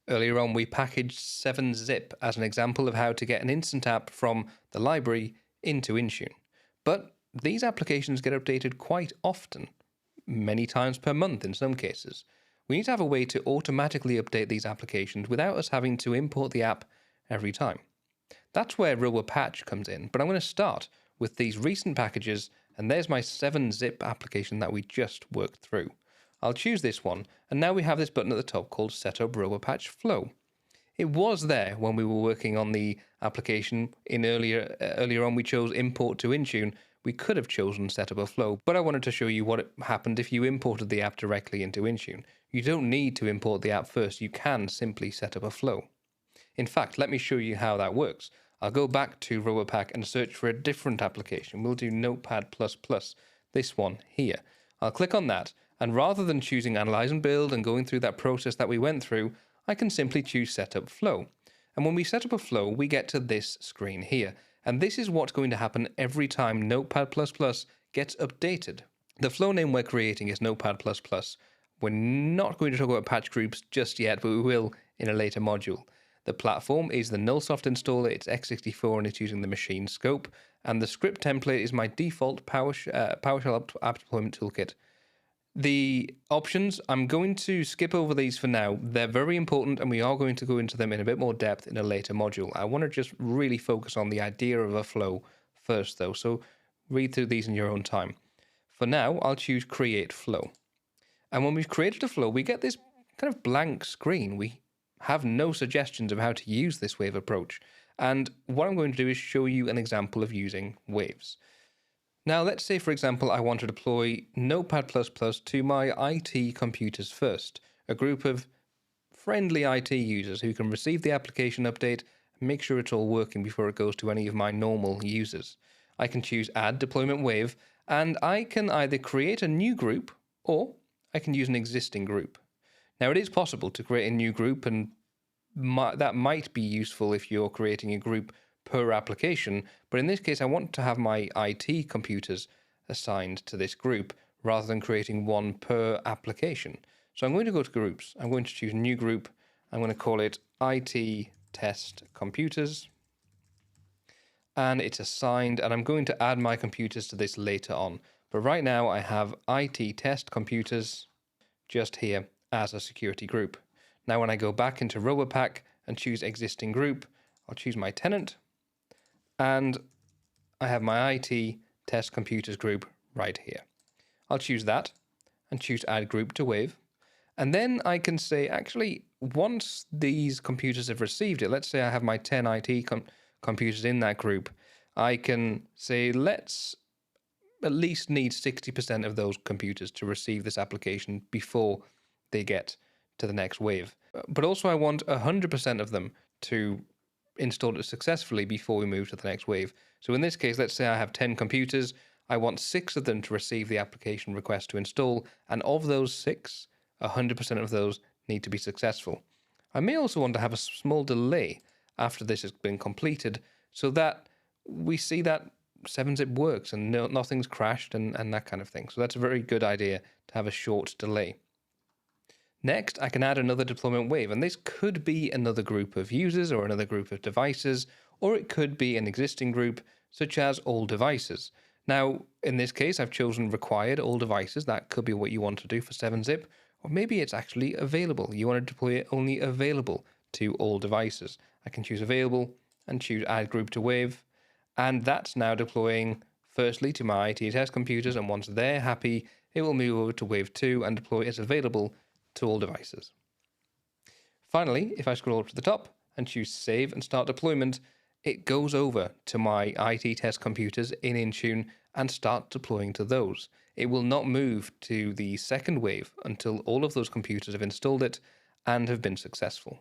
Earlier on, we packaged 7-zip as an example of how to get an instant app from the library into Intune. But these applications get updated quite often, many times per month in some cases. We need to have a way to automatically update these applications without us having to import the app every time. That's where Robopack comes in, but I'm going to start with these recent packages, and there's my 7-zip application that we just worked through. I'll choose this one, and now we have this button at the top called Setup Robopack Flow. It was there when we were working on the application. Earlier on, we chose Import to Intune. We could have chosen Setup a Flow, but I wanted to show you what happened if you imported the app directly into Intune. You don't need to import the app first. You can simply set up a flow. In fact, let me show you how that works. I'll go back to Robopack and search for a different application. We'll do Notepad++, this one here. I'll click on that, and rather than choosing Analyze and Build and going through that process that we went through, I can simply choose Setup Flow. And when we set up a flow, we get to this screen here. And this is what's going to happen every time Notepad++ gets updated. The flow name we're creating is Notepad++. We're not going to talk about patch groups just yet, but we will in a later module. The platform is the Nullsoft installer, it's x64 and it's using the machine scope. And the script template is my default PowerShell App Deployment Toolkit. The options, I'm going to skip over these for now. They're very important and we are going to go into them in a bit more depth in a later module. I want to just really focus on the idea of a flow first though, so read through these in your own time. For now, I'll choose Create Flow. And when we've created a flow, we get this kind of blank screen. We have no suggestions of how to use this wave approach. And what I'm going to do is show you an example of using waves. Now, let's say, for example, I want to deploy Notepad++ to my IT computers first, a group of friendly IT users who can receive the application update and make sure it's all working before it goes to any of my normal users. I can choose Add Deployment Wave, and I can either create a new group or I can use an existing group. Now, it is possible to create a new group, and that might be useful if you're creating a group per application, but in this case I want to have my IT computers assigned to this group rather than creating one per application. So I'm going to go to groups, I'm going to choose a new group, I'm going to call it IT Test Computers, and it's assigned, and I'm going to add my computers to this later on. But right now I have IT Test Computers just here as a security group. Now when I go back into Robopack and choose Existing Group, I'll choose my tenant, and I have my IT Test Computers group right here. I'll choose that and choose Add Group to Wave. And then I can say, actually, once these computers have received it, let's say I have my 10 IT computers in that group, I can say, let's at least need 60% of those computers to receive this application before they get to the next wave. But also I want 100% of them to install it successfully before we move to the next wave. So in this case, let's say I have 10 computers, I want 6 of them to receive the application request to install, and of those 6, 100% of those need to be successful. I may also want to have a small delay after this has been completed so that we see that 7-zip works and nothing's crashed and that kind of thing. So that's a very good idea to have a short delay. Next, I can add another deployment wave, and this could be another group of users or another group of devices, or it could be an existing group such as all devices. Now, in this case, I've chosen required all devices. That could be what you want to do for 7-zip, or maybe it's actually available. You want to deploy it only available to all devices. I can choose available and choose add group to wave, and that's now deploying firstly to my IT test computers, and once they're happy, it will move over to wave 2 and deploy as available to all devices. Finally, if I scroll up to the top and choose Save and Start Deployment, it goes over to my IT test computers in Intune and start deploying to those. It will not move to the second wave until all of those computers have installed it and have been successful.